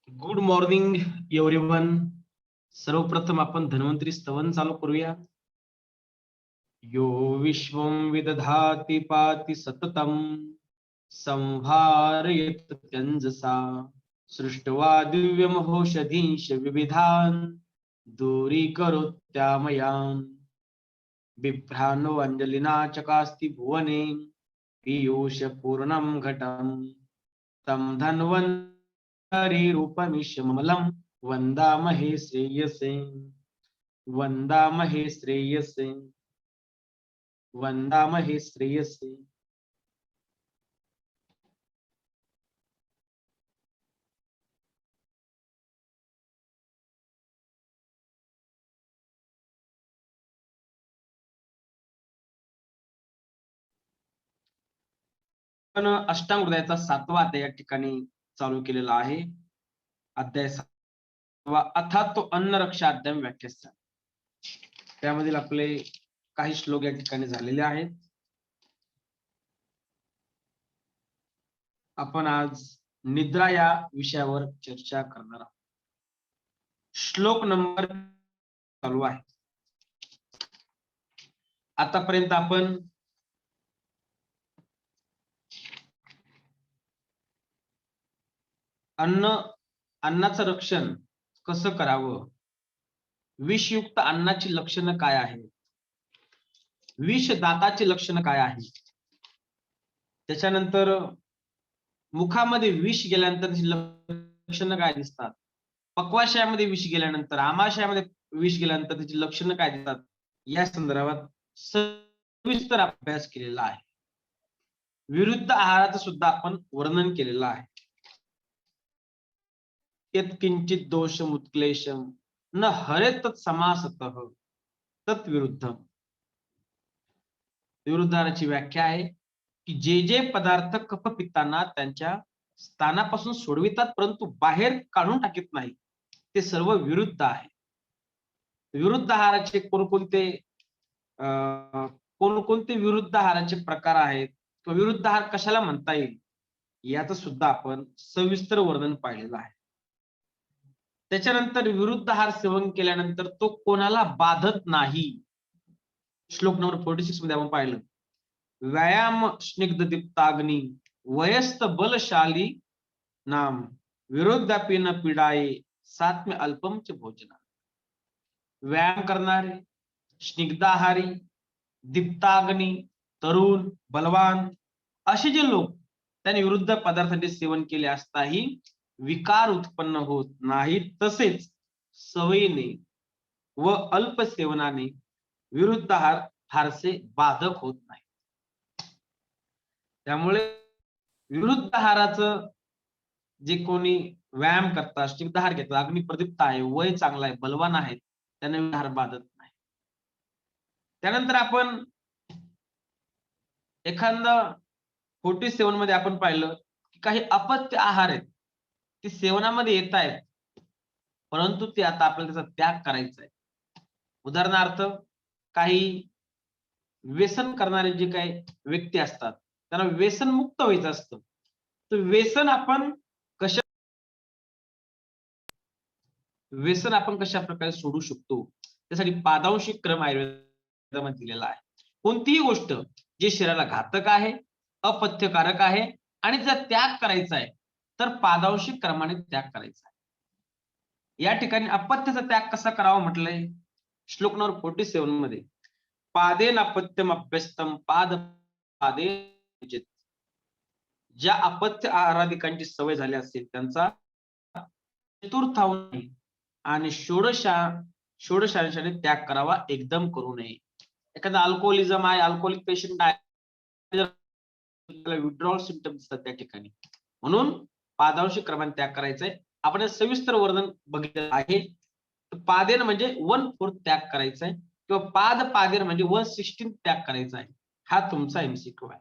Good morning everyone. सर्वप्रथम आपण धन्वंतरी स्तवन चालू करूया. यो विश्वं विदधाति पाति सततम संहारयत त्यंजसा सृष्ट्वा दिव्यमहोषधींश विविधान् दूरीकरोत्यामयान् बिभ्राणो अंजलिना चकास्ति भुवने पीयूष पूर्णं घटं तं धन्वन्तरि रूपमिषमलं वंदामहे श्रेयसे वंदामहे श्रेयसे वंदामहे श्रेयसे. पण अष्टांग हृदयाचा 7वा अध्याय या ठिकाणी चालू केलेला आहे. अध्याय 7वा अर्थात तो अन्न रक्षा अध्याय व्याख्यास्थ. त्यामधील आपले काही श्लोक या ठिकाणी झालेले आहेत. आपण आज निद्रा या विषयावर चर्चा करणार आहोत. श्लोक नंबर चालू आहे. आतापर्यंत आपण अन्नाचं रक्षण कसं करावं, विषयुक्त अन्नाची लक्षणं काय आहेत, विषदाताची लक्षणं काय आहेत, त्याच्यानंतर मुखामध्ये विष गेल्यानंतर लक्षणं काय दिसतात, पक्वाशयामध्ये विष गेल्यानंतर, आमाशयामध्ये विष गेल्यानंतर त्याची लक्षणं काय दिसतात, या संदर्भात सविस्तर अभ्यास केलेला आहे. विरुद्ध आहाराचं सुद्धा आपण वर्णन केलेलं आहे. यत्किंचित दोषम उत्क्लेशम न हरेत समासतः तत्विरुद्ध. विरुद्धाची व्याख्या आहे की जे जे पदार्थ कफ पित्तांना त्यांच्या स्थानापासून सोडवितात परंतु बाहेर काढून टाकत नाही ते सर्व विरुद्ध आहे. विरुद्ध आहाराचे कोणकोणते विरुद्ध आहाराचे प्रकार आहेत किंवा विरुद्ध आहार कशाला म्हणता येईल याचं सुद्धा आपण सविस्तर वर्णन पाहिलेलं आहे. त्याच्यानंतर विरुद्ध आहार सेवन केल्यानंतर तो कोणाला बाधत नाही. श्लोक नंबर 46 मध्ये आपण पाहिलं, व्यायाम स्निग्ध दीप्ताग्नी वयस्त बलशाली नाम विरोधापी न पीडाये सात्म्य अल्पम च भोजना. व्यायाम करणारे, स्निग्धाहारी, दीप्ताग्नी, तरुण, बलवान असे जे लोक त्यांनी विरुद्ध पदार्थांचे सेवन केले असताही विकार उत्पन्न होत नाही. तसेच सवयीने व अल्प सेवनाने विरुद्ध आहार फारसे बाधक होत नाही. त्यामुळे विरुद्ध आहाराचं जे कोणी व्यायाम करतात, स्निग्ध आहार घेतात, अग्निप्रदीप्त आहे, वय चांगला आहे, बलवान आहेत, त्यांना आहार बाधत नाही. त्यानंतर आपण एखादा 47 मध्ये आपण पाहिलं की काही अपत्य आहार आहेत ते सेवनामध्ये येत आहेत परंतु ते आता आपल्याला त्याचा त्याग करायचा आहे. उदाहरणार्थ काही व्यसन करणारे जे काही व्यक्ती असतात त्यांना व्यसन मुक्त व्हायचं असतं. तर व्यसन आपण कशा प्रकारे सोडू शकतो त्यासाठी पादांशिक क्रम आयुर्वेदामध्ये दिलेला आहे. कोणतीही गोष्ट जी शरीराला घातक आहे, अपथ्यकारक आहे आणि जर त्याग करायचा आहे तर पादांशिक क्रमाने त्याग करायचा आहे. या ठिकाणी अपथ्याचा त्याग कसा करावा म्हटलंय श्लोक नंबर 47 मध्ये, पादेन अपथ्यम अभ्यस्तम पाद पादे. ज्या अपथ्य आहाराधिकांची सवय झाली असेल त्यांचा चतुर्थांश आणि षोडशांशाने त्याग करावा, एकदम करू नये. एखादा अल्कोहोलिझम आहे, अल्कोहोलिक पेशंट आहे, विड्रॉल सिम्पटम दिसतात त्या ठिकाणी, म्हणून पादांशिक क्रमाने त्याग करायचा आहे. आपण सविस्तर वर्णन बघितलं आहे. पादेन म्हणजे 1/4 त्याग करायचा आहे किंवा पादेन म्हणजे 1/16 त्याग करायचा आहे. हा तुमचा एमसीक्यू आहे.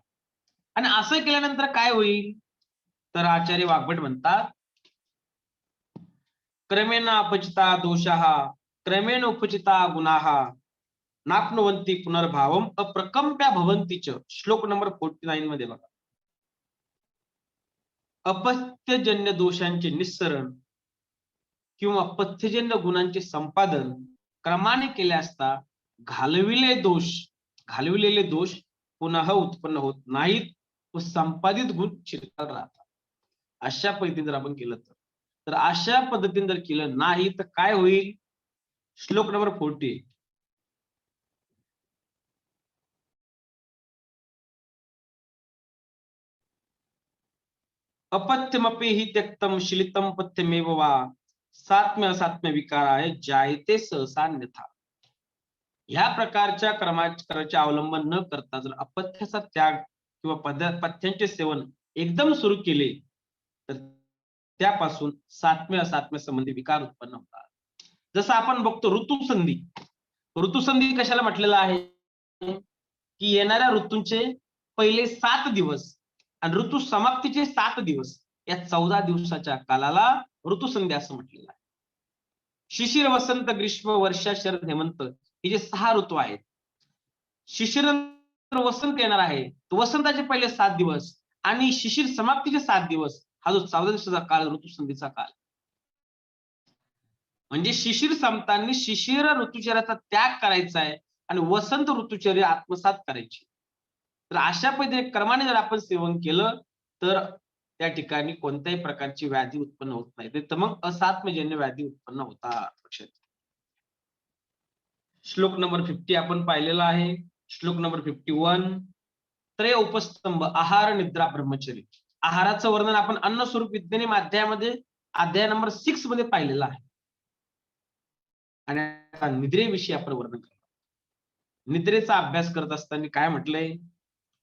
आणि असं केल्यानंतर काय होईल तर आचार्य वाग्भट म्हणतात, क्रमेण अपचिता दोषाः क्रमेण उपचिता गुणाः नाप्नुवन्ति पुनर्भावम अप्रकम्प्या भवन्ति च. श्लोक नंबर 49 मध्ये बघा, अपत्यजन्य दोषांचे निस्सरण किंवा पथ्यजन्य गुणांचे संपादन क्रमाने केले असता घालविलेले दोष पुन्हा उत्पन्न होत नाहीत व संपादित गुण चिरकाल राहतात. अशा पद्धतीने जर आपण केलं तर अशा पद्धतीने जर केलं नाही तर काय होईल? श्लोक नंबर 40. अपथ्यमपि हि त्यक्तम शिलितम पथ्यमेव वा सात्म्य असात्म्य विकाराय जायते सहसा अन्यथा. ह्या प्रकारच्या क्रमाचे अवलंबन न करता जर अपथ्याचा त्याग किंवा पथ्यांचे सेवन एकदम सुरू केले तर त्यापासून सात्म्य असात्म्य संबंधी विकार उत्पन्न होतात. जसं आपण बघतो ऋतुसंधी कशाला म्हटलेलं आहे की येणाऱ्या ऋतूंचे पहिले 7 दिवस आणि ऋतू समाप्तीचे 7 दिवस या 14 दिवसाच्या कालाला ऋतुसंधी असं म्हटलेलं आहे. शिशिर वसंत ग्रीष्म वर्षा शरद हेमंत हे जे 6 ऋतू आहेत. शिशिर वसंत येणार आहे, वसंताचे पहिले 7 दिवस आणि शिशिर समाप्तीचे 7 दिवस हा जो 14 दिवसाचा काळ ऋतुसंधीचा काळ. म्हणजे शिशिर संपताना शिशिर ऋतुचर्याचा त्याग करायचा आहे आणि वसंत ऋतुचर्या आत्मसात करायची. तर अशा पद्धतीने क्रमाने जर आपण सेवन केलं तर त्या ठिकाणी कोणत्याही प्रकारची व्याधी उत्पन्न होत नाही. तर मग असात्मजन्य व्याधी उत्पन्न होतात. श्लोक नंबर 50 आपण पाहिलेला आहे. श्लोक नंबर 51. त्रय उपस्तंभ आहार निद्रा ब्रह्मचर्य. आहाराचं वर्णन आपण अन्न स्वरूप विज्ञानी अध्यायामध्ये अध्याय नंबर 6 मध्ये पाहिलेला आहे. आणि आता निद्रेविषयी आपण वर्णन करतो. निद्रेचा अभ्यास करत असताना काय म्हटलंय?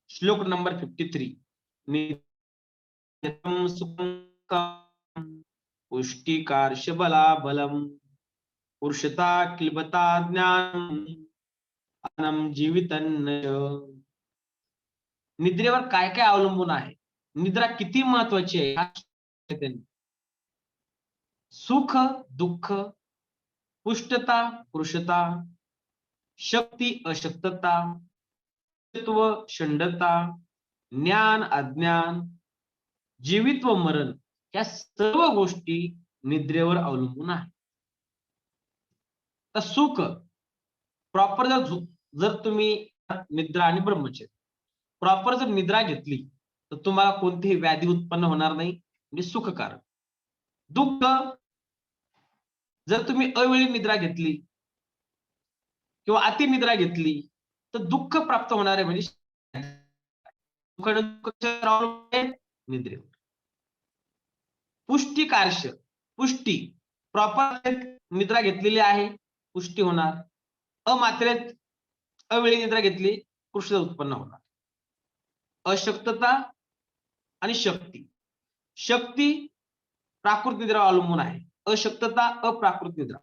श्लोक नंबर 53. निद्रं सुखं पुष्टिकार्षबला बलम पुरुषता क्लिबता ज्ञानम अनम जीवितन्नय. निद्रेवर काय काय अवलंबून आहे? निद्रा किती महत्वाची आहे? सुख दुःख, पुष्टता पुरुषता, शक्ती अशक्तता, षंडता, ज्ञान अज्ञान, जीवित व मरण या सर्व गोष्टी निद्रेवर अवलंबून आहेत. तर सुख प्रॉपर जर तुम्ही निद्रा आणि ब्रह्मचर्य प्रॉपर जर निद्रा घेतली तर तुम्हाला कोणतीही व्याधी उत्पन्न होणार नाही, म्हणजे सुखकारक. दुःख जर तुम्ही अवेळी निद्रा घेतली किंवा अति निद्रा घेतली तर दुःख प्राप्त होणार आहे, म्हणजे निद्रेवर. पुष्टिकार्ष पुष्टी प्रॉपर निद्रा घेतलेली आहे, पुष्टी होणार. अमात्रेत अवेळी निद्रा घेतली, पुरुषता उत्पन्न होणार. अशक्तता आणि शक्ती. शक्ती प्राकृत निद्रा अवलंबून आहे, अशक्तता अप्राकृत निद्रा.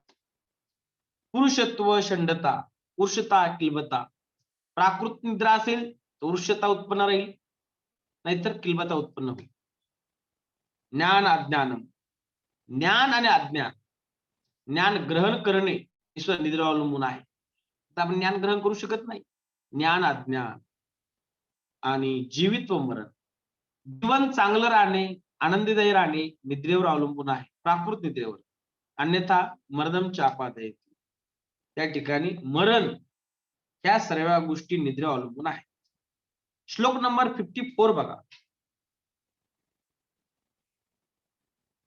पुरुषत्व षंडता, पुरुषता किलबता. प्राकृत निद्रा असेल तर पुरुषता उत्पन्न राहील, नाहीतर किलबता उत्पन्न होईल. ज्ञान अज्ञानम, ज्ञान आणि अज्ञान. ज्ञान ग्रहण करणे ईश्वर निद्रा अवलंबून आहे. तर आपण ज्ञान ग्रहण करू शकत नाही. ज्ञान अज्ञान आणि जीवित व मरण. जीवन चांगलं राहणे, आनंदीदायी राहणे निद्रेवर अवलंबून आहे, प्राकृत निद्रेवर. अन्यथा मरणम चापादयति. त्या ठिकाणी मरण ह्या सर्व गोष्टी निद्रेवर अवलंबून आहे. श्लोक नंबर 54 बघा.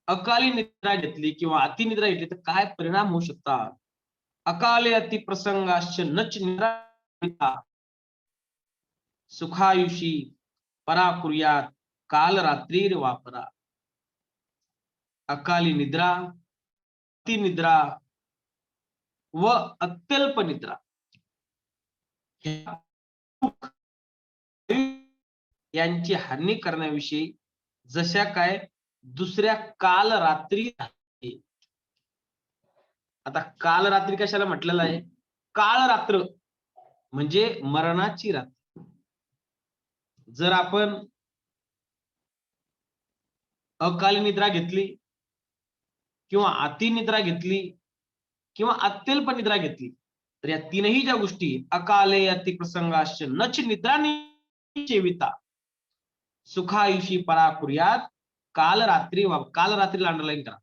अकाली निद्रा घेतली किंवा अति निद्रा घेतली तर काय परिणाम होऊ शकतात? अकाले अति प्रसंगाश्च नच निद्रा सुखायुषी पराकुर्यात काल रात्रीर वापरा. अकाली निद्रा, अति निद्रा व अत्यल्प निद्रा यांची हानी करण्याविषयी जशा काय दुसऱ्या काल रात्री. आता काल रात्री कशाला म्हटलेलं आहे? काळ रात्र म्हणजे मरणाची रात्र. जर आपण अकाली निद्रा घेतली किंवा अति निद्रा घेतली किंवा अत्यल्प निद्रा घेतली तर या तीनही ज्या गोष्टी अकाले अति प्रसंगाश्च नच निद्रा निचेविता सुखायुषी पराकुर्यात काल रात्रीला अंडरलाईन करा.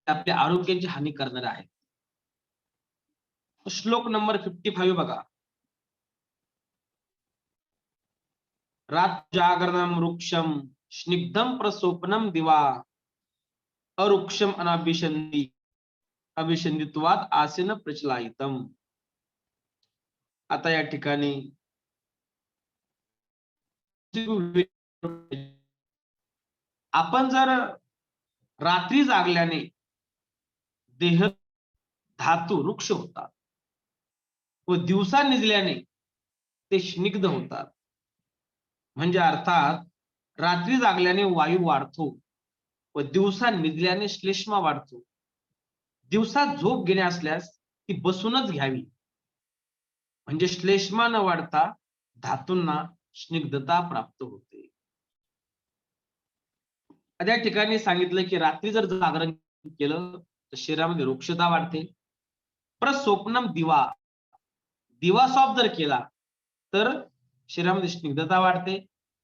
आपल्या आरोग्याची हानी करणारे आहेत. श्लोक नंबर 55 बघा. रात जागरणम वृक्षम स्निग्धम प्रसोपनम दिवा अरुक्षम अनाभिषंदी अभिषंदित्वात आसेन प्रचलायितम. आता या ठिकाणी आपण जर रात्री जागल्याने देह धातू वृक्ष होतात व दिवसा निजल्याने ते स्निग्ध होतात. म्हणजे अर्थात रात्री जागल्याने वायू वाढतो व दिवसा निजल्याने श्लेष्मा वाढतो. दिवसा झोप घेणे असल्यास ती बसूनच घ्यावी, म्हणजे श्लेष्मा न वाढता धातूंना स्निग्धता प्राप्त होते. त्या ठिकाणी सांगितलं की रात्री जर जागरण केलं तर शरीरामध्ये वृक्षता वाढते. प्रस्वप्नम दिवा, दिवा सॉफ्ट जर केला तर शरीरामध्ये स्निग्धता वाढते,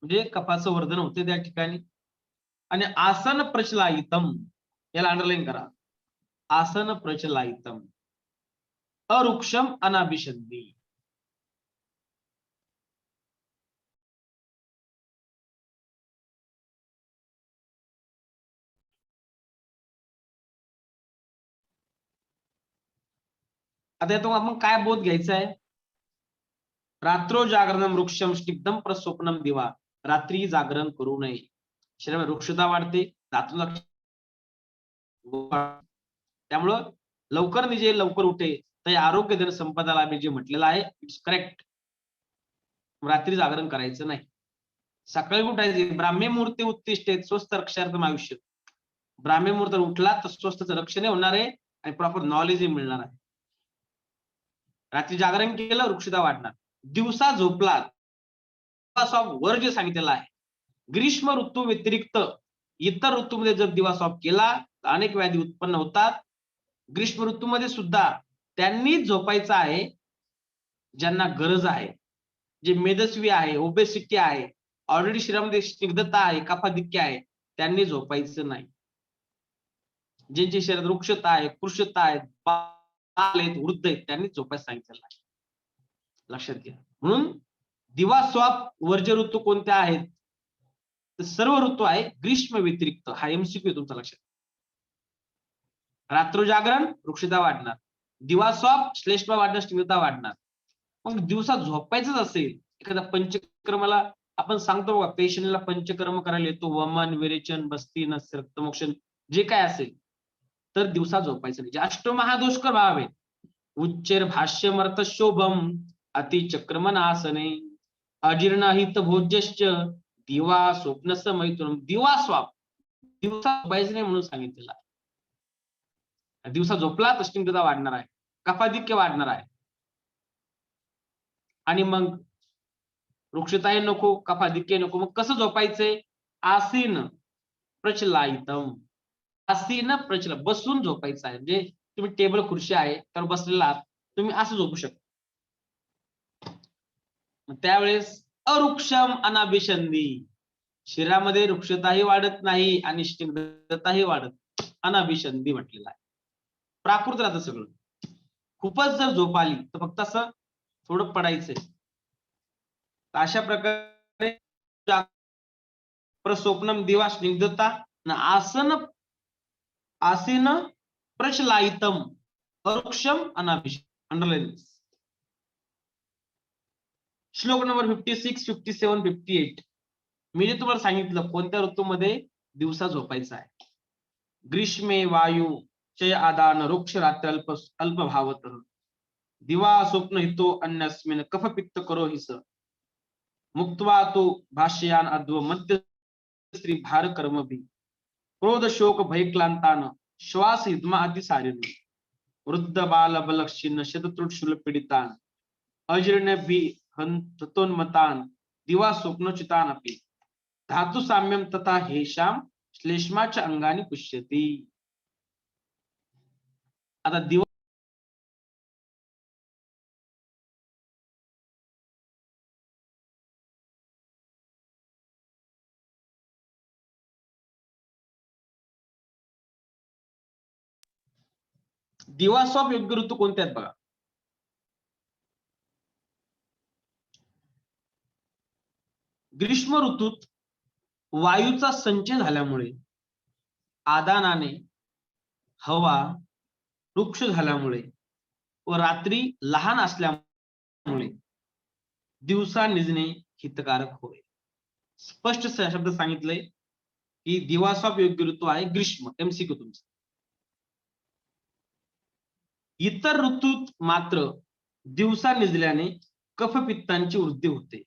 म्हणजे कफाचं वर्धन होते त्या ठिकाणी. आणि आसन प्रचलायितम, याला अंडरलाईन करा. आसन प्रचलायितम अरुक्षम अनाभिषंदी. आता यातून आपण काय बोध घ्यायचा आहे? रात्रो जागरणम वृक्षम स्निग्धम प्रस्वप्नम दिवा. रात्री जागरण करू नये, शरीरामध्ये वृक्षता वाढते, धातूंचा त्यामुळं लवकर निजे लवकर उठे तर आरोग्य धन संपदा लाभे जे म्हटलेलं आहे इट्स करेक्ट. रात्री जागरण करायचं नाही, सकाळी उठायचे. ब्राह्मी मुहूर्ते उत्तिष्ठेत स्वस्थ रक्षार्थम आयुष्य. ब्राह्मी मुहूर्त उठला तर स्वस्थचं रक्षण होणार आहे आणि प्रॉपर नॉलेजही मिळणार आहे. रात्री जागरण केलं वृक्षता वाढणार. दिवसा झोपला दिवस ऑफ वर जे सांगितलेलं आहे, ग्रीष्म ऋतू व्यतिरिक्त इतर ऋतूमध्ये जर दिवस ऑफ केला तर अनेक व्याधी उत्पन्न होतात. ग्रीष्म ऋतूमध्ये सुद्धा त्यांनीच झोपायचं आहे ज्यांना गरज आहे, जे मेदस्वी आहे, ओबेसिटी आहे, ऑलरेडी शरीरामध्ये स्निग्धता आहे, कफाधिक्य आहे, त्यांनी झोपायचं नाही. ज्यांची शरीरात वृक्षता आहे, कृशता आहे, वृद्ध आहेत, त्यांनी झोपायला सांगितलेलं आहे. लक्षात घ्या. म्हणून दिवा स्वाप वर्ज्य ऋतू कोणते आहेत? तर सर्व ऋतू आहे ग्रीष्म व्यतिरिक्त. हा एमसीक्यू तुमचा लक्षात. रात्र जागरण वृक्षता वाढणार, दिवा स्वाप श्लेष्मा वाढणार, स्निग्धता वाढणार. मग दिवसा झोपायचंच असेल, एखाद्या पंचक्रमाला आपण सांगतो बघा, पेशंटला पंचकर्म करायला येतो, वमन, विरेचन, बस्ती, नस्य, रक्तमोक्षण जे काय असेल, तर दिवसा झोपायचं नाही. अष्टमहादुष्कर भाव आहे. उच्चर भाष्यमर्थ शोभम अतिचक्रमनासने अजीर्णहित भोज्यश्च दिवा स्वप्न मैथुनम. दिवा स्वाप, दिवसा झोपायचं नाही म्हणून सांगितलेलं आहे. दिवसा झोपला तर स्निग्धता वाढणार आहे, कफाधिक्य वाढणार आहे. आणि मग वृक्षताही नको, कफाधिक्य नको. मग कसं झोपायचंय? आसीन प्रचलायितम. आसीन प्रचल, बसून झोपायचं आहे. म्हणजे तुम्ही टेबल खुर्ची आहे तर बसलेला आहात, तुम्ही असं झोपू शकता. त्यावेळेस अरुक्षम अनाभिषंदी, शरीरामध्ये वृक्षताही वाढत नाही आणि स्निग्धताही वाढत, अनाभिषंदी म्हटलेलं आहे. प्राकृत राहतं सगळं. खूपच जर झोप आली तर फक्त असं थोडं पडायचंय. अशा प्रकारे प्रस्वप्नम दिवा स्निग्धता आसन आसीन प्रचलायितम अरुक्षम अनाभिषंदी. अंडरलाईन. श्लोक नंबर 56, 57, 58. मी जे तुम्हाला सांगितलं कोणत्या ऋतूमध्ये दिवसा झोपायचं आहे. ग्रीष्मे वायू चय आदान वृक्ष रात्र अल्प भावत दिवा स्वप्न हितो अन्यस्मिन कफ पित्त करो हिस मुक्त्वा तो भाष्यान अद्व मध्य स्त्री भार कर्म भी क्रोध शोक भय क्लांतान श्वास हिद्मा अति सारिन वृद्ध बाल बलक्षिन्न शतत्रुट शूल पीडितान अजीर्ण भी हंतोन्मतान दिवा स्वप्नचितान अपि धातु साम्यम तथा हेशाम श्लेष्माच्या अंगाने पुष्यती. आता दिवा दिवासॉप योग्य ऋतू कोणते आहेत बघा. ग्रीष्म ऋतूत वायूचा संचय झाल्यामुळे, आदानाने हवा वृक्ष झाल्यामुळे व रात्री लहान असल्यामुळे दिवसा निजणे हितकारक होय. स्पष्ट शब्द सांगितलंय की दिवासॉप योग्य ऋतू आहे ग्रीष्म. एमसीक्यू तुमचा. इतर ऋतूत मात्र दिवसा निजल्याने कफपित्तांची वृद्धी होते.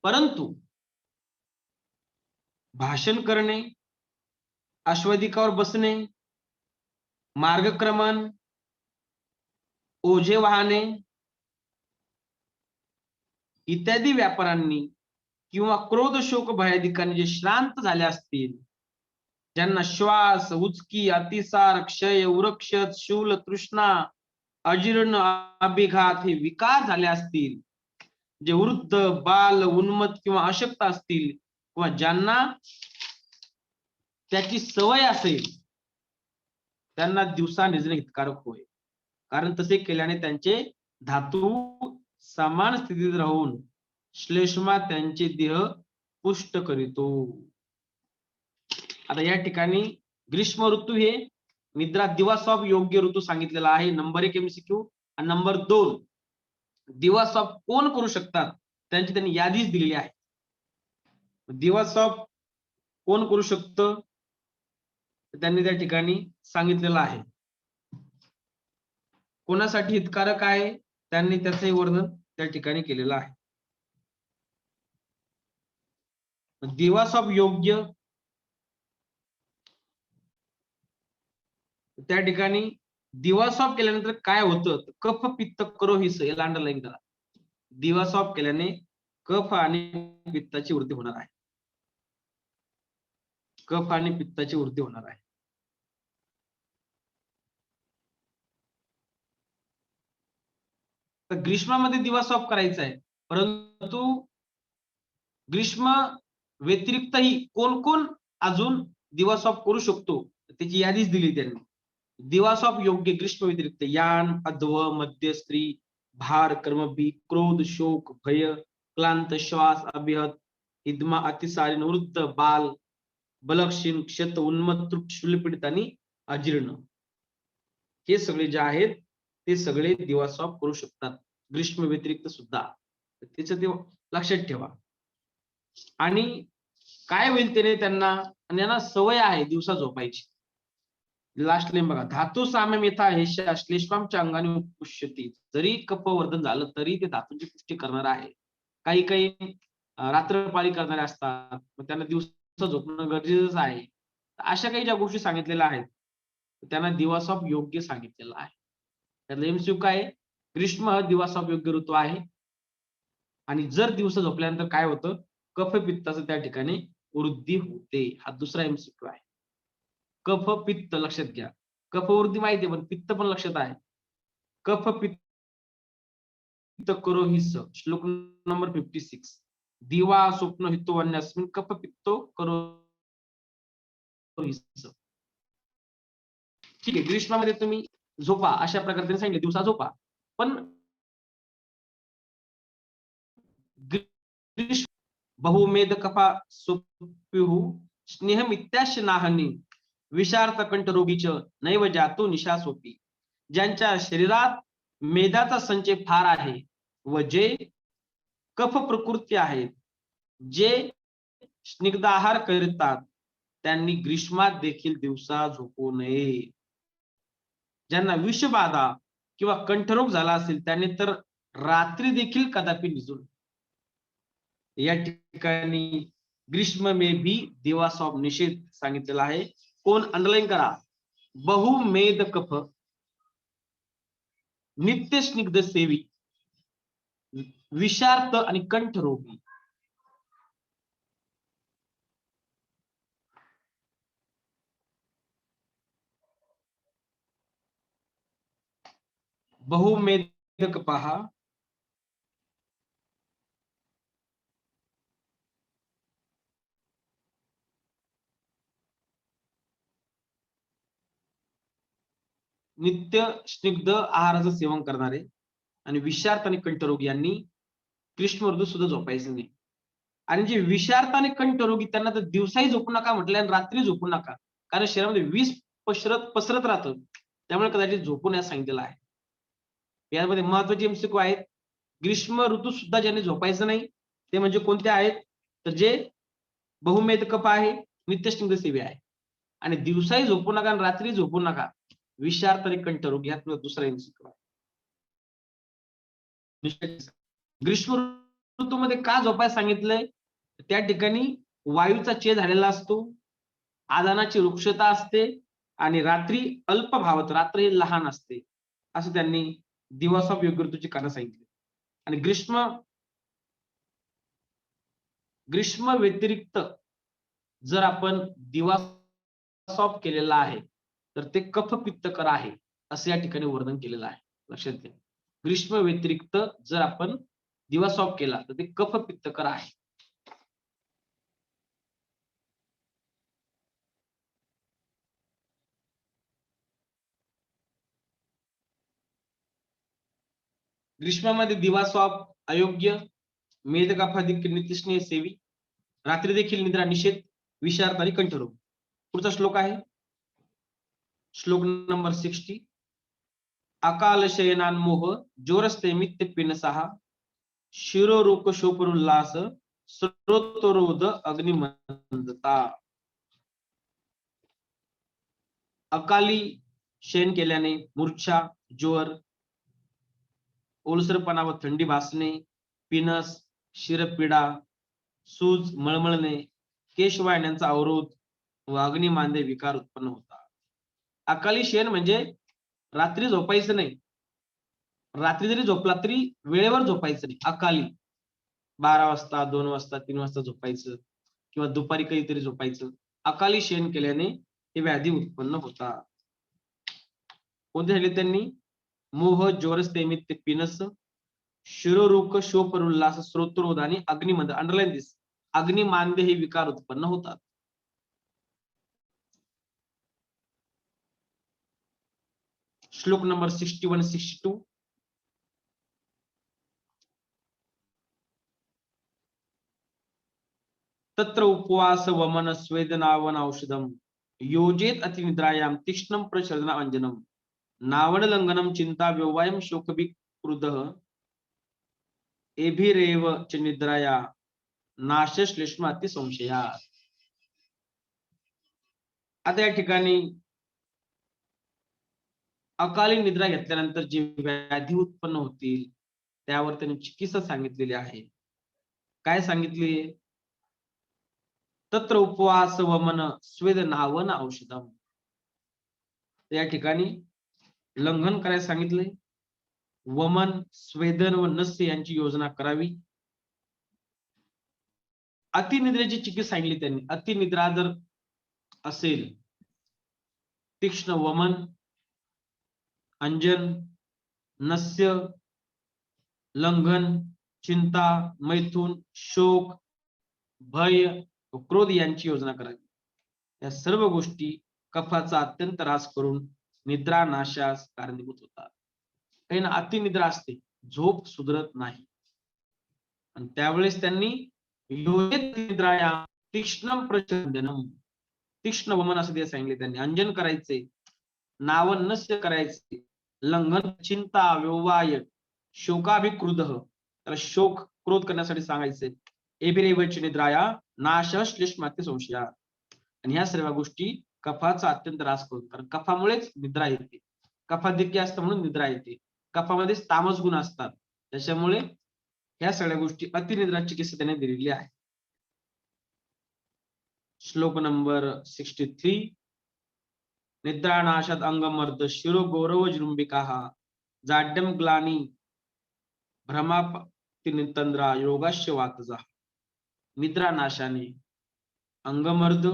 परंतु भाषण करणे, अश्वधिकावर बसणे, मार्गक्रमण, ओझे वाहने इत्यादी व्यापाऱ्यांनी किंवा क्रोध शोक भयाधिकांनी जे श्रांत झाले असतील, ज्यांना श्वास, उचकी, अतिसार, क्षय, उरक्षत, शूल, तृष्णा, अजीर्ण, अभिघात हे विकार झाले असतील, जे वृद्ध, बाल, उन्मत्त किंवा अशक्त असतील, किंवा ज्यांना त्याची सवय असेल, त्यांना दिवसा निजणे हितकारक होय. कारण तसे केल्याने त्यांचे धातू समान स्थितीत राहून श्लेष्मा त्यांचे देह पुष्ट करीतो. आता या ठिकाणी ग्रीष्म ऋतू हे निद्रा दिवासॉप योग्य ऋतू सांगितलेला आहे. Number 1 MCQ. आणि नंबर 2 दिवासॉप कोण करू शकतात त्यांची त्यांनी यादीच दिलेली आहे. दिवासॉप कोण करू शकतं त्यांनी त्या ठिकाणी सांगितलेलं आहे. कोणासाठी हितकारक आहे त्यांनी त्याचंही वर्णन त्या ठिकाणी केलेलं आहे. दिवासॉप योग्य त्या ठिकाणी दिवासॉप केल्यानंतर काय होतं, कफ पित्त करो हिस, याला अंडरलाईन करा. दिवासॉप केल्याने कफ आणि पित्ताची वृद्धी होणार आहे. कफ आणि पित्ताची वृद्धी होणार आहे. तर ग्रीष्मामध्ये दिवासॉप करायचा आहे, परंतु ग्रीष्म व्यतिरिक्तही कोण कोण अजून दिवासॉप करू शकतो त्याची यादीच दिली त्यांनी. दिवासॉप योग्य ग्रीष्म व्यतिरिक्त यान, अध्व, मध्य, स्त्री, भार, कर्मभी, क्रोध, शोक, भय, क्लांत, श्वास, अभिहत, इद्मा, अतिसारी, वृद्ध, बाल, बलक्षीण, क्षत, उन्मत्त, शूलपीडित आणि अजीर्ण, हे सगळे जे आहेत ते सगळे दिवासॉप करू शकतात ग्रीष्म व्यतिरिक्त सुद्धा. त्याचं ते लक्षात ठेवा. आणि काय होईल त्याने त्यांना, आणि यांना सवय आहे दिवसा झोपायची. लास्ट लाईन बघा. धातू साम्यम यथा हेष्या श्लेष्मांच्या अंगाने पुष्यती. जरी कफवर्धन झालं तरी ते धातूंची पुष्टी करणार आहे. काही काही रात्रपाळी करणारे असतात, मग त्यांना दिवसा झोपणं गरजेचं आहे. अशा काही ज्या गोष्टी सांगितलेल्या आहेत त्यांना दिवासॉप योग्य सांगितलेलं आहे. त्यातलं एमसीक्यू काय, ग्रीष्म हा दिवासॉप योग्य ऋतू आहे. आणि जर दिवसा झोपल्यानंतर काय होतं, कफ पित्ताचं त्या ठिकाणी वृद्धी होते. हा दुसरा एमसीक्यू आहे. कफ पित्त लक्षात घ्या. कफवृद्धी माहिती आहे, पण पित्त पण लक्षात आहे. कफ पित्त करो हिस्स, श्लोक नंबर 56. दिवा स्वप्न हितो वन्यास्मिन कफ पित्तो करो हिस्स. ठीक आहे, ग्रीष्मामध्ये तुम्ही झोपा अशा प्रकारे त्यांनी सांगितले, दिवसा झोपा. पण ग्रीष्म बहुमेध कफा सुप्युः स्नेहमित्याश नाहनी विषार्थ कंठ रोगीच नैव जातो निशासोपी. ज्यांच्या शरीरात मेदाचा संचय फार आहे व जे कफ प्रकृती आहेत, जे स्निग्धाहार करतात, त्यांनी ग्रीष्मात देखील दिवसा झोपू नये. ज्यांना विषबाधा किंवा कंठरोग झाला असेल त्यांनी तर रात्री देखील कदापि निजू नये. या ठिकाणी ग्रीष्म मे भी दिवासॉप निषेध सांगितलेला आहे. कोण अंडरलाईन करा. बहुमेध कफ, नित्य स्निग्ध सेवी, विषार्थ आणि कंठरोगी. बहुमेध पहा, नित्य स्निग्ध आहाराचं सेवन करणारे आणि विषार्थ आणि कंठरोगी यांनी ग्रीष्म ऋतू सुद्धा झोपायचं नाही. आणि जे विषार्थ आणि कंठरोगी त्यांना तर दिवसाही झोपू नका म्हटलं आणि रात्री झोपू नका, कारण शरीरामध्ये विष पसरत राहतं, त्यामुळे कदाचित झोपू नये सांगितलेलं आहे. यामध्ये महत्वाचे एमसीक्यू आहेत. ग्रीष्म ऋतू सुद्धा ज्यांनी झोपायचं नाही ते म्हणजे कोणते आहेत, तर जे बहुमेध कफ आहे, नित्यस्निग्ध सेवी आहे. आणि दिवसाही झोपू नका आणि रात्री झोपू नका, विषार्थ आणि कंठरोग ह्यात दुसरा एमसीक्यू आहे. ग्रीष्म ऋतूमध्ये का झोपायला सांगितलंय, त्या ठिकाणी वायूचा छेद झालेला असतो, आदानाची वृक्षता असते आणि रात्री अल्प भावात, रात्र ही लहान असते, असं त्यांनी दिवस ऑफ योग्य ऋतूची कारण सांगितली. आणि ग्रीष्म व्यतिरिक्त जर आपण दिवस ऑफ केलेला आहे तर ते कफ पित्तकर आहे, असं या ठिकाणी वर्णन केलेलं आहे. लक्षात घ्या, ग्रीष्म व्यतिरिक्त जर आपण दिवस ऑफ केला तर ते कफ पित्तकर आहे. ग्रीष्मामध्ये दिवस ऑफ अयोग्य, मेधकफाधिक नित्यस्नेह सेवी, रात्री देखील निद्रा निषेध, विषार्थ आणि कंठरोग. पुढचा श्लोक आहे श्लोक नंबर 60. अकाल शयनान्मोह जोरस्ते मित्य पिनसहा, शिरोरुक शोपरुल्लास स्रोतरोध अग्निमंदता. अकाली शयन केल्याने मूर्छा, ज्वर, ओलसरपणा व थंडी भासणे, पिनस, शिरपीडा, सूज, मळमळणे, केश वाहिन्यांचा अवरोध व अग्निमांद्य विकार उत्पन्न होतात. अकाली शयन म्हणजे रात्री झोपायचं नाही. रात्री जरी झोपला तरी वेळेवर झोपायचं नाही. अकाली 12 वाजता, 2 वाजता, 3 वाजता झोपायचं किंवा दुपारी कधीतरी झोपायचं. अकाली शयन केल्याने हे व्याधी उत्पन्न होतात. कोणते झाले त्यांनी? मोह, ज्वरस, तैमित्य, पिनस, शिरोरुक, शोपरुल्लास, स्रोतरोध आणि अग्निमंद. अंडरलाईन दिस. अग्निमांद्य हे विकार उत्पन्न होतात. श्लोक नंबर 61-62. तत्र उपवास वमन स्वेदनावन औषधम योजेत अतिनिद्रायाम तीक्ष्णम प्रचर्दना अंजनम नावड लंघनम चिंता व्यवयम शोकविक्रुधः एभिरेव च निद्राया नाशश्लेष्म अतिसंशया. आता या ठिकाणी अकाली निद्रा घेतल्यानंतर जे व्याधी उत्पन्न होतील त्यावर त्यांनी चिकित्सा सांगितलेली आहे. काय सांगितले? तत्र उपवास वमन स्वेदनावन औषधम. या ठिकाणी लंघन करायला सांगितले. वमन, स्वेदन व नस्य यांची योजना करावी. अतिनिद्रेची चिकित्सा सांगितली त्यांनी. अतिनिद्रा जर असेल, तीक्ष्ण वमन, अंजन, नस्य, लंघन, चिंता, मैथुन, शोक, भय, क्रोध यांची योजना करावी. या सर्व गोष्टी कफाचा अत्यंत ऱ्हास करून निद्रा नाशास कारणीभूत होतात. काही ना अतिनिद्रा असते, झोप सुधरत नाही, आणि त्यावेळेस त्यांनी योजित निद्राया तीक्ष्णम प्रचंडनम, तीक्ष्ण वमन असं ते सांगितले त्यांनी. अंजन करायचे, नावन नस्य करायचे, लंघन, चिंता, व्यववाय, शोकाभिक्रुध, त्याला शोक क्रोध करण्यासाठी सांगायचे. एभिरेवच निद्राया नाशः श्लेष्मात्य संशया. आणि ह्या सर्व गोष्टी कफाचा अत्यंत ऱ्हास करून, कारण कफामुळेच निद्रा येते. कफाधिक्य असतं म्हणून निद्रा येते. कफामध्ये तामस गुण असतात, त्याच्यामुळे ह्या सगळ्या गोष्टी अतिनिद्रा चिकित्सा त्याने दिलेली आहे. श्लोक नंबर 63. निद्रानाशात अंगमर्द शिरो गौरव जृंबिका जाड्यम ग्लानी भ्रमापतिनितंद्रा योगाश्य वातजा. निद्रा नाशाने अंगमर्द,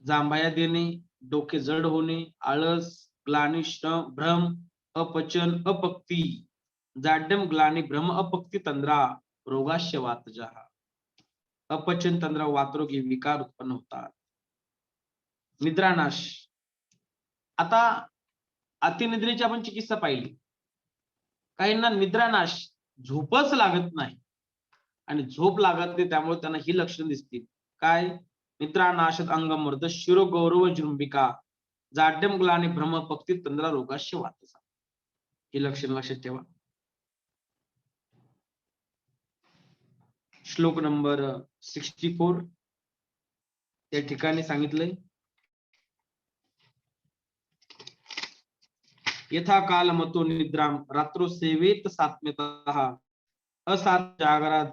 जांभया देणे, डोके जड होणे, आळस, ग्लानी, भ्रम, अपचन, अपक्ती, जाड्यम ग्लानी भ्रम अपक्ती तंद्रा रोगाश्य वातजा. अपचन, तंद्रा, वातरोग हे विकार उत्पन्न होतात. निद्रानाश. आता अतिनिद्रेची आपण चिकित्सा पाहिली. काहींना निद्रानाश, झोपच लागत नाही आणि झोप लागत नाही, त्यामुळे त्यांना ही लक्षणं दिसतील. काय? निद्रानाशात अंगमर्द, शिरोगौरव जृंभिका, जाड्यम ग्लानी भ्रम पक्ती तंद्रा रोगाश्य वातसा. ही लक्षणं लक्षात ठेवा. श्लोक नंबर 64 या ठिकाणी सांगितलंय, यथा काल मतो निद्राम रात्रो सेवेत सात्म्यतः असात जागरात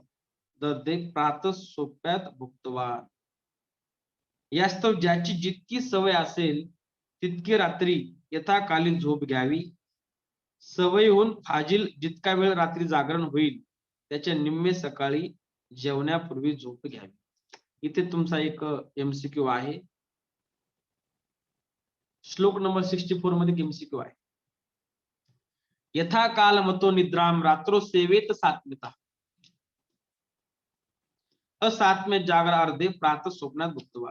ददे प्रात सोप्यात भुक्तवान. यास्तव ज्याची जितकी सवय असेल तितकी रात्री यथाकालीन झोप घ्यावी. सवयीहून फाजील जितका वेळ रात्री जागरण होईल त्याच्या निम्मे सकाळी जेवण्यापूर्वी झोप घ्यावी. इथे तुमचा एक एमसीक्यू आहे. श्लोक नंबर 64 मध्ये एमसीक्यू आहे. यथा काल मतो निद्राम रात्रो सेवेत सात्म्यता असात्म्य जागर अर्धे प्रात स्वप्नात भुक्तवा.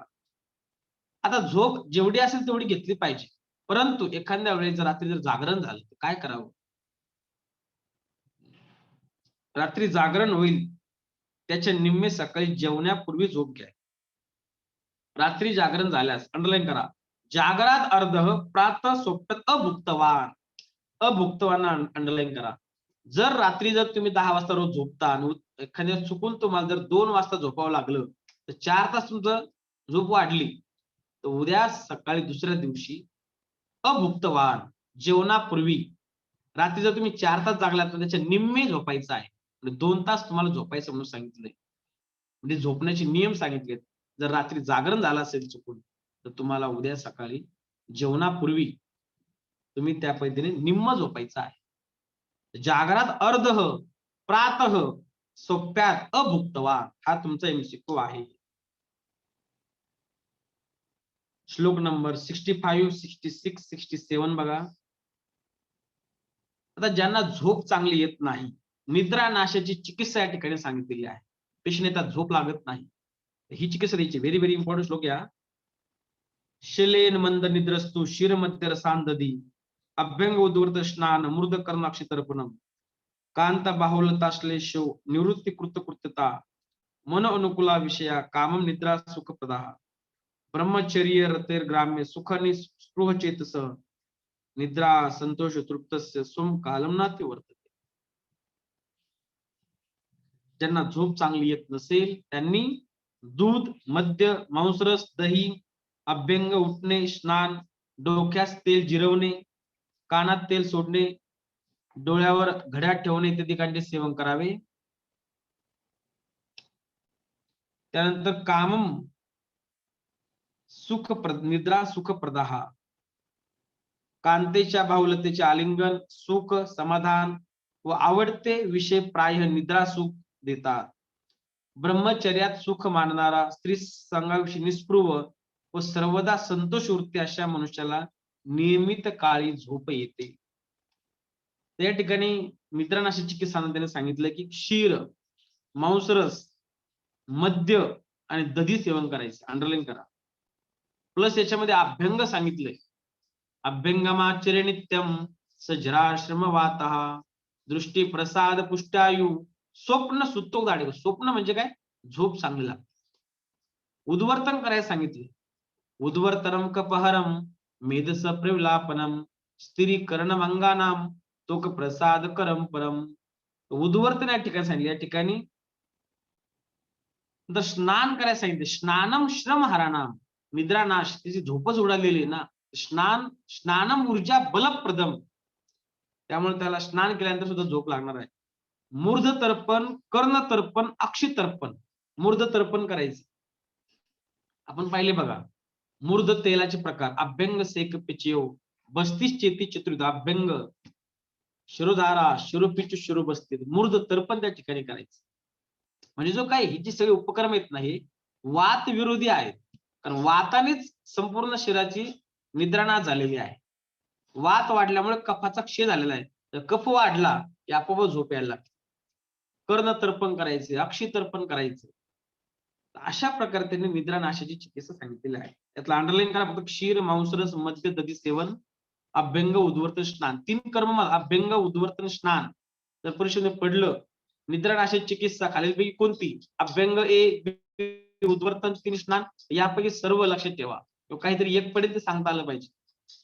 आता झोप जेवढी असेल तेवढी घेतली पाहिजे, परंतु एखाद्या वेळेस जर रात्री जर जागरण झालं तर काय करावं? रात्री जागरण होईल त्याच्या निम्मे सकाळी जेवण्यापूर्वी झोप घ्या. रात्री जागरण झाल्यास अंडरलाईन करा, जागरात अर्ध प्रात स्वप्नात अभुक्तवान. अभुक्तवाना अंडरलाईन करा. जर रात्री जर तुम्ही 10 वाजता रोज झोपता आणि एखाद्या चुकून तुम्हाला जर 2 वाजता झोपावं लागलं तर 4 तास तुमचं झोप वाढली तर उद्या सकाळी दुसऱ्या दिवशी अभुक्तवान, जेवणापूर्वी रात्री जर तुम्ही 4 तास जागलात तर त्याच्या निम्मे झोपायचं आहे. म्हणजे 2 तास तुम्हाला झोपायचं म्हणून सांगितलंय. म्हणजे झोपण्याचे नियम सांगितलेत. जर रात्री जागरण झालं असेल चुकून तर तुम्हाला उद्या सकाळी जेवणापूर्वी तुम्ही त्या पद्धतीने निम्म झोपायचं आहे. जागरात अर्ध प्रातः सोप्यात अभुक्तवान हा तुमचा एमसीक्यू आहे. श्लोक नंबर 65, 66, 67 बघा. आता ज्यांना झोप चांगली येत नाही, निद्रा नाशाची चिकित्सा या ठिकाणी सांगितलेली आहे. पेशंट येतात झोप लागत नाही, ही चिकित्सा द्यायची. व्हेरी व्हेरी इम्पॉर्टंट श्लोक या. शिलेन मंद निद्रस्तु शिर मध्य रसांदधी अभ्यंग उद्वर्त स्नान मृद कर्णाक्षी तर्पणम कांत बाहुलताश्लेषो निवृत्ती कृतकृत्यता मन अनुकूला विषया कामम निद्रा सुखप्रदा ब्रह्मचर्य रतेर ग्राम्य सुखनि स्पृह चेतस निद्रा संतोष तृप्तस्य सुम कालम नाती वर्तते. ज्यांना झोप चांगली येत नसेल त्यांनी दूध, मद्य, मांसरस, दही, अभ्यंग, उठणे, स्नान, डोक्यास तेल जिरवणे, कानात तेल सोडणे, डोळ्यावर घड्याळ ठेवणे इत्यादी कांचे सेवन करावे. त्यानंतर कामम सुख निद्रा सुखप्रदाह, कांतेच्या बाहुलतेचे आलिंगन, सुख, समाधान व आवडते विषय प्राय निद्रा सुख देतात. ब्रह्मचर्यात सुख मानणारा, स्त्री संगाविषयी निस्पृह व सर्वदा संतोष वृत्ती अशा मनुष्याला नियमित काळी झोप येते. त्या ठिकाणी निद्रानाशाची चिकित्सा त्याने सांगितलं की क्षीर, मांसरस, मद्य आणि दधी सेवन करायचे. अंडरलाईन करा. प्लस याच्यामध्ये अभ्यंग सांगितलंय. अभ्यंगमाचर्य नित्यम सजराश्रम वातः दृष्टी प्रसाद पुष्टायु स्वप्न सुतो दाढे. स्वप्न म्हणजे काय? झोप चांगली लागते. उद्वर्तन करायला सांगितले. उद्वर्तनम कपहरम मेधस प्रविलापनम स्थिरीकरणम अंगानाम तोक प्रसाद करम परम. उद्वर्तन या ठिकाणी सांगितले. या ठिकाणी स्नान करायला सांगितले. स्नानम श्रम हराणाम, निद्रानाश, त्याची झोपच उडालेली ना. स्नानम ऊर्जा बलप्रदम, त्यामुळे त्याला स्नान केल्यानंतर सुद्धा झोप लागणार आहे. मूर्ध तर्पण, कर्ण तर्पण, अक्षी तर्पण. मूर्ध तर्पण करायचे. आपण पाहिले बघा मूर्ध तेलाचे प्रकार. अभ्यंग सेक पिचयो 32 चेती चतुर्थ. अभ्यंग, शिरोधारा, शिरोपिचू, शिरोबस्ती. मूर्ध तर्पण त्या ठिकाणी करायचं. म्हणजे जो काही ही जी सगळे उपक्रम आहेत ना हे वात विरोधी आहेत. कारण वातानेच संपूर्ण शरीराची निद्रानाश झालेली आहे. वात वाढल्यामुळे कफाचा क्षय झालेला आहे. तर कफ वाढला की आपोआप झोप यायला लागते. कर्ण तर्पण करायचे, अक्षी तर्पण करायचे. अशा प्रकारे त्यांनी निद्रानाशाची चिकित्सा सांगितलेली आहे. त्यातला अंडरलाईन करा फक्त. क्षीर, मांसरस, मद्य, दधी सेवन अभ्यंग उद्वर्तन स्नान, 3 कर्म अभ्यंग उद्वर्तन स्नान जर परीक्षेमध्ये पडलं, निद्रानाशक चिकित्सा खालीलपैकी कोणती? अभ्यंग उद्वर्तन 3 स्नान यापैकी सर्व लक्षात ठेवा. काहीतरी एक पडेल ते सांगता आलं पाहिजे.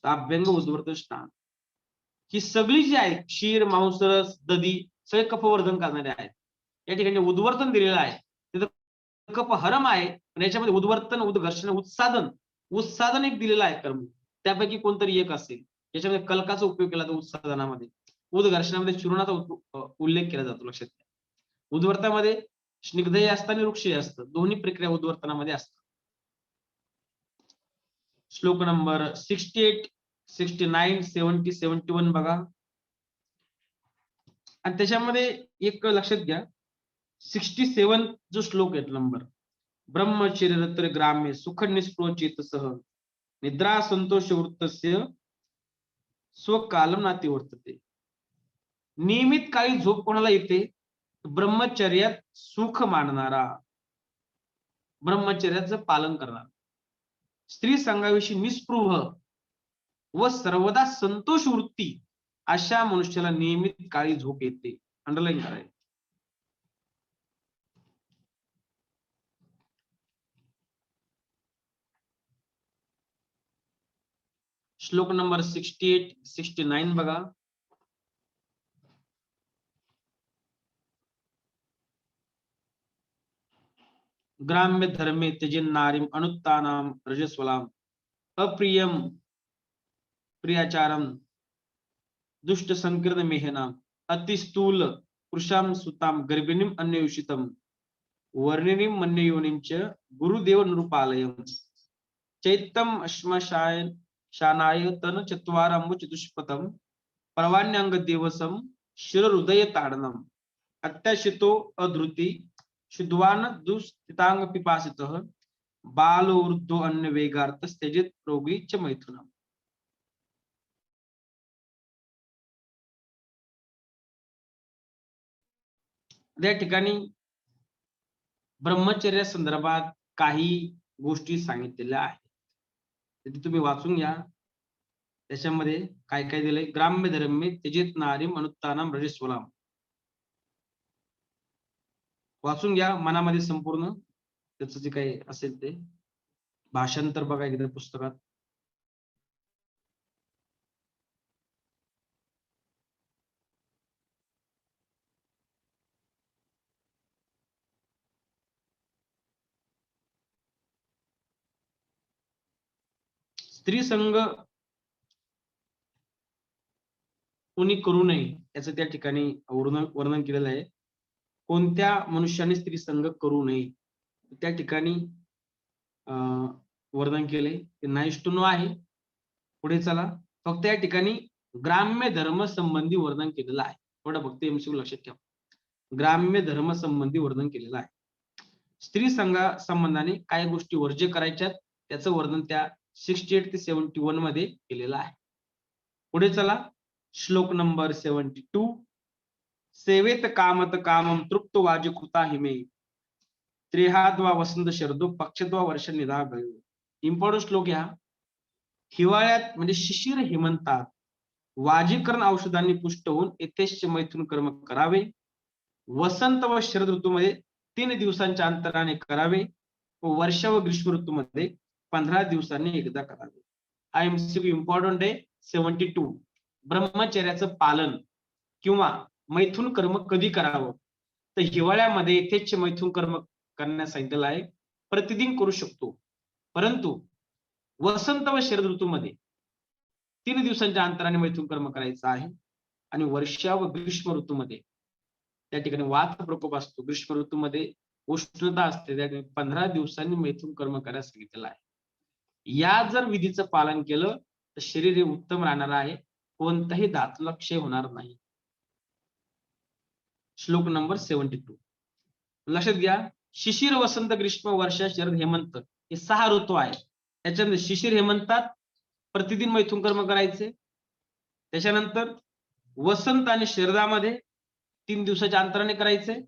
अभ्यंग उद्वर्तन स्नान ही सगळी जी आहे क्षीर, मांसरस, दधी सगळे कफवर्धन करणारे आहेत. या ठिकाणी उद्वर्तन दिलेलं आहे, तिथं कफहरम आहे, पण याच्यामध्ये उद्वर्तन, उद्घर्षण, उत्सादन एक दिलेलं आहे कर्म, त्यापैकी कोणतरी एक असेल. याच्यामध्ये कलकाचा उपयोग केला जातो उत्सादनामध्ये, उद्घर्षणामध्ये चूर्णाचा उल्लेख केला जातो. लक्षात घ्या. उद्वर्तनामध्ये स्निग्धही असतं आणि वृक्षही असतं, दोन्ही प्रक्रिया उद्वर्तनामध्ये असतात. श्लोक नंबर 68, 69, 70, 71 बघा. आणि त्याच्यामध्ये एक लक्षात घ्या, 67 जो श्लोक आहे नंबर, ब्रह्मचर्य ग्राम्य सुख निस्पृह चेतसः निद्रा संतोष वृत्तस्य स्वकालम नाती वर्तते. नियमित काळी झोप कोणाला येते? ब्रह्मचर्यात सुख मानणारा, ब्रह्मचर्याचं पालन करणार, स्त्री संघाविषयी निस्पृह व सर्वदा संतोष वृत्ती अशा मनुष्याला नियमित काळी झोप येते. अंडरलाईन करायचं. श्लोक नंबर 68, 69 बघा. ग्राम्य धर्मे त्यजेन नारीम अनुत्तानाम रजस्वलाम अप्रियम प्रियाचारम दुष्ट संकीर्ण मेहनाम अतिस्थूल पुरुषाम सुताम गर्भिणीम अन्ययुषितम वर्णिनीम मन्ययोनिंच गुरुदेव नृपालयम चैत्यम अश्मशाय शानाय तन चत्वारंबु चतुष्पथम परवान्यांग दिवसम शिर हृदय ताडनम अत्याशितो अधृती शुद्वान दुस्थितांग पिपासितः बालो वृद्धो अन्य वेगार्थ त्यजेत रोगी च मैथुनम. त्या ठिकाणी ब्रह्मचर्या संदर्भात काही गोष्टी सांगितलेल्या आहेत, तुम्ही वाचून घ्या. त्याच्यामध्ये काय काय दिलंय? ग्राम्य धर्मे त्यजेत नारीम अनुत्तानाम रजस्वलाम. वाचून घ्या मनामध्ये संपूर्ण त्याचं जे काही असेल ते भाषांतर बघा एकदा पुस्तकात. स्त्री संघ कोणी करू नये याचं त्या ठिकाणी वर्णन केलेलं आहे. कोणत्या मनुष्याने स्त्री संघ करू नये त्या ठिकाणी वर्णन केले ते नाइष्टुनो आहे. पुढे चला, फक्त या ठिकाणी ग्राम्य धर्म संबंधी वर्णन केलेलं आहे. थोडं फक्त एमसीक्यू लक्षात ठेवा, ग्राम्य धर्म संबंधी वर्णन केलेलं आहे. स्त्री संघा संबंधाने काय गोष्टी वर्ज्य करायच्यात त्याचं वर्णन त्या 68 ते 71 मध्ये केलेलं आहे. पुढे चला, श्लोक नंबर 72. सेवेत कामत कामम तृप्त वाजकृता हिमे त्रेहाद्वा वसंत शरदो पक्षद्वा वर्ष निधा गयो. इम्पॉर्टंट श्लोक या. हिवाळ्यात म्हणजे शिशिर हेमंतात वाजीकरण औषधांनी पुष्ट होऊन यथेच्छ मैथुन कर्म करावे. वसंत व शरद ऋतूमध्ये 3 दिवसांच्या अंतराने करावे व वर्ष व ग्रीष्म ऋतूमध्ये 15 दिवसांनी एकदा करावे. हा एमसीक्यू इम्पॉर्टंट आहे. 72. ब्रह्मचर्याचं पालन किंवा मैथुन कर्म कधी करावं? तर हिवाळ्यामध्ये यथेच्छ मैथुन कर्म करण्यास सांगितलेलं आहे. प्रतिदिन करू शकतो, परंतु वसंत व शरद ऋतूमध्ये 3 दिवसांच्या अंतराने मैथुन कर्म करायचं आहे. आणि वर्षा व ग्रीष्म ऋतूमध्ये त्या ठिकाणी वात प्रकोप असतो, ग्रीष्म ऋतूमध्ये उष्णता असते, त्या ठिकाणी 15 दिवसांनी मैथुन कर्म करायला सांगितलेलं आहे. या जर विधीचं पालन केलं तर शरीर हे उत्तम राहणार आहे, कोणताही धातूला क्षय होणार नाही. श्लोक नंबर 72 लक्षात घ्या. शिशिर, वसंत, ग्रीष्म, वर्षा, शरद, हेमंत हे 6 ऋतू आहेत. त्याच्यामध्ये शिशिर हेमंतात प्रतिदिन मैथुन कर्म करायचे. त्याच्यानंतर वसंत आणि शरदामध्ये 3 दिवसाच्या अंतराने करायचे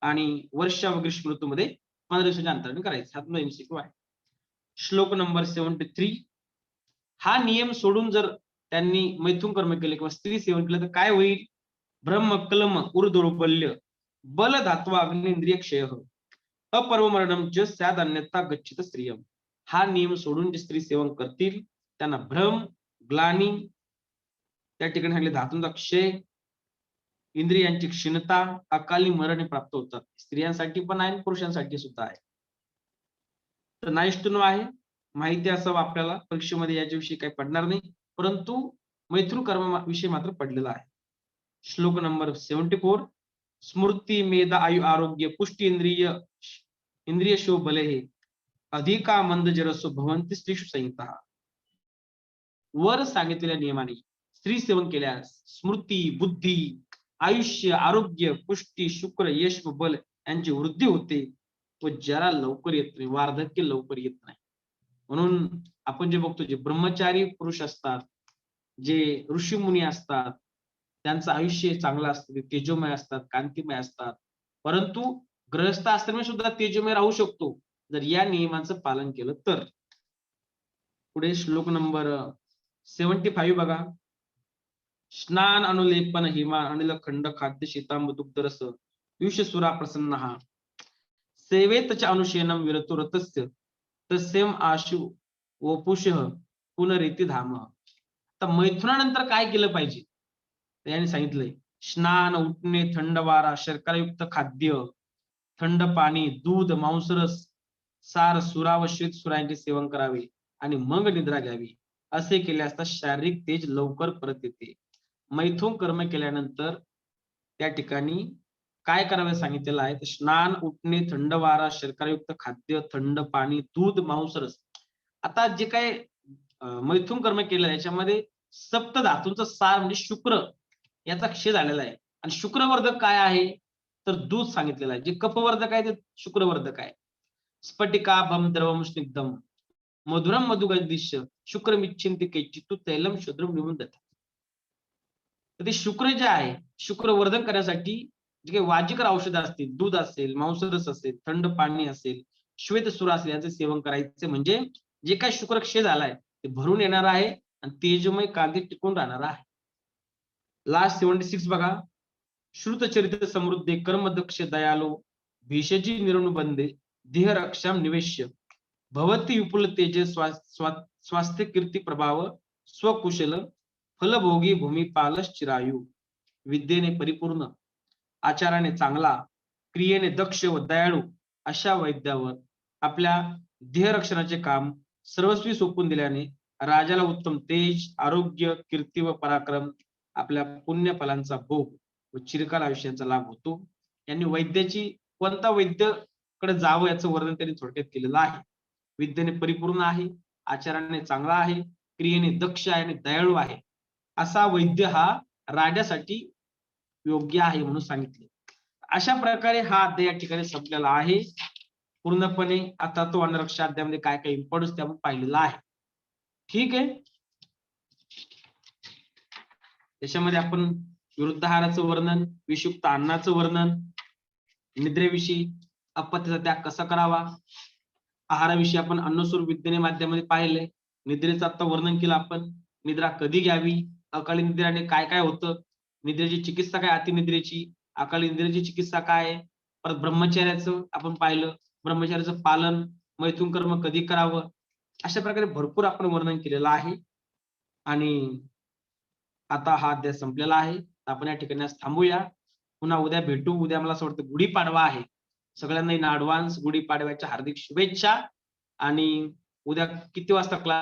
आणि वर्षा व ग्रीष्म ऋतूमध्ये 15 दिवसाच्या अंतराने करायचे. हा एमसीक्यू आहे. श्लोक नंबर 73. हा नियम सोडून जर त्यांनी मैथुन कर्म केले किंवा स्त्री सेवन केलं तर काय होईल? ब्रह्म कलम ऊर्ध्वबल्य बल धात्वा अग्निंद्रिय क्षय अपरमरणम च स्याद अन्यथा गच्छित स्त्रियम. हा नियम सोडून जे स्त्री सेवन करतील त्यांना भ्रम, ग्लानी, त्या ठिकाणी सांगले धातूंचा क्षय, इंद्रियांची क्षीणता, अकाली मरण प्राप्त होतात. स्त्रियांसाठी पण आहे पुरुषांसाठी सुद्धा आहे. तर नाइष्टुनो आहे, माहिती असावं आपल्याला, परीक्षेमध्ये याच्याविषयी काही पडणार नाही, परंतु मैथुन कर्म विषयी मात्र पडलेला आहे. श्लोक नंबर 74. स्मृती मेध आयु आरोग्य पुष्टी इंद्रिय शो बले हे अधिका मंद जरसो भवंती स्त्रीषु संहिता. वर सांगितलेल्या नियमाने स्त्री सेवन केल्यास स्मृती, बुद्धी, आयुष्य, आरोग्य, पुष्टी, शुक्र, यश व बल यांची वृद्धी होते व जरा लवकर येत नाही, वार्धक्य लवकर येत नाही. म्हणून आपण जे बघतो, जे ब्रह्मचारी पुरुष असतात, जे ऋषीमुनी असतात, त्यांचं आयुष्य चांगलं असतं, ते तेजोमय असतात, कांतिमय असतात. परंतु गृहस्थ आश्रमी सुद्धा तेजोमय राहू शकतो जर या नियमांचं पालन केलं तर. पुढे श्लोक नंबर 75 बघा. स्नान अनुलेपन हिमा अनिल खंड खाद्य शीतांब दुग्धरस युषसुरा प्रसन्न सेवेतच अनुशेनम विरतो रतस्य तस्यम आशु वपुष पुनरिती धाम. तर मैथुनानंतर काय केलं पाहिजे याने सांगितलंय. स्नान, उठणे, थंड वारा, शर्करायुक्त खाद्य, थंड पाणी, दूध, मांसरस, सार, सुरा व श्वेत सुरांचे सेवन करावे आणि मग निद्रा घ्यावी. असे केले असता शारीरिक तेज लवकर परत येते. मैथुन कर्म केल्यानंतर त्या ठिकाणी काय करावे सांगितलेलं आहे. स्नान, उठणे, थंड वारा, शर्करायुक्त खाद्य, थंड पाणी, दूध, मांसरस. आता जे काय मैथुन कर्म केलं याच्यामध्ये सप्त धातूंचा सार म्हणजे शुक्र याचा क्षय झालेला आहे. आणि शुक्रवर्धक काय आहे तर दूध सांगितलेलं आहे. जे कफवर्धक आहे ते शुक्रवर्धक आहे. स्फटिकाभम द्रवम स्निग्धम मधुरम मधुगदिश्य शुक्रमिच्छिंती कैचितु तैलम शुद्रम निवंदत. तर ते शुक्र जे आहे, शुक्रवर्धन करण्यासाठी जे काही वाजिकर औषध असतील, दूध असेल, मांसरस असेल, थंड पाणी असेल, श्वेत सुर असेल याचे सेवन करायचे, म्हणजे जे काही शुक्रक्षय झालाय ते भरून येणार आहे आणि तेजमय कांती टिकून राहणार आहे. लास्ट 76 बघा. श्रुतचरित्र समृद्धे कर्मदक्ष दयालो भीषजी निरुणबंदे देह रक्षाम निवेश्य भवती विपुल तेजे स्वास्थ्य कीर्ती प्रभाव स्वकुशल फलभोगी भूमिपालश चिरायू. विद्येने परिपूर्ण, आचाराने चांगला, क्रियेने दक्ष व दयाळू अशा वैद्यावर आपल्या देहरक्षणाचे काम सर्वस्वी सोपून दिल्याने राजाला उत्तम तेज, आरोग्य, कीर्ती व पराक्रम, आपल्या पुण्य फलांचा भोग व चिरकाल आयुष्याचा लाभ होतो. यांनी वैद्याची कोणता वैद्यकडे जावं याचं वर्णन त्यांनी थोडक्यात केलेलं आहे. विद्येने परिपूर्ण आहे, आचाराने चांगला आहे, क्रियेने दक्ष आहे आणि दयाळू आहे, असा वैद्य हा राजासाठी योग्य आहे म्हणून सांगितले. अशा प्रकारे हा अध्याय या ठिकाणी संपलेला आहे पूर्णपणे. आता तो अनरक्षा अध्यायामध्ये काय काय इम्पॉर्टन्स ते आपण पाहिलेला आहे. ठीक आहे. त्याच्यामध्ये आपण विरुद्धाहाराचं वर्णन, विषुक्त अन्नाचं वर्णन, निद्रेविषयी, अपत्याचा त्याग कसा करावा, आहाराविषयी आपण अन्नस्वरूप विद्येने माध्यमामध्ये पाहिले, निद्रेचं आता वर्णन केलं आपण, निद्रा कधी घ्यावी, अकाली निद्रेने काय काय होतं, निद्रेची चिकित्सा काय, अतिनिद्रेची, अकाली निद्रेची चिकित्सा काय, परत ब्रह्मचर्याचं आपण पाहिलं, ब्रह्मचर्याचं पालन, मैथुन कर्म कधी करावं, अशा प्रकारे भरपूर आपण वर्णन केलेलं आहे. आणि आता हा अध्याय संपलेला आहे. आपण या ठिकाणी थांबूया. पुन्हा उद्या भेटू. उद्या मला असं वाटतं गुढीपाडवा आहे. सगळ्यांना इन ऍडव्हान्स गुढीपाडव्याच्या हार्दिक शुभेच्छा. आणि उद्या किती वाजता क्लास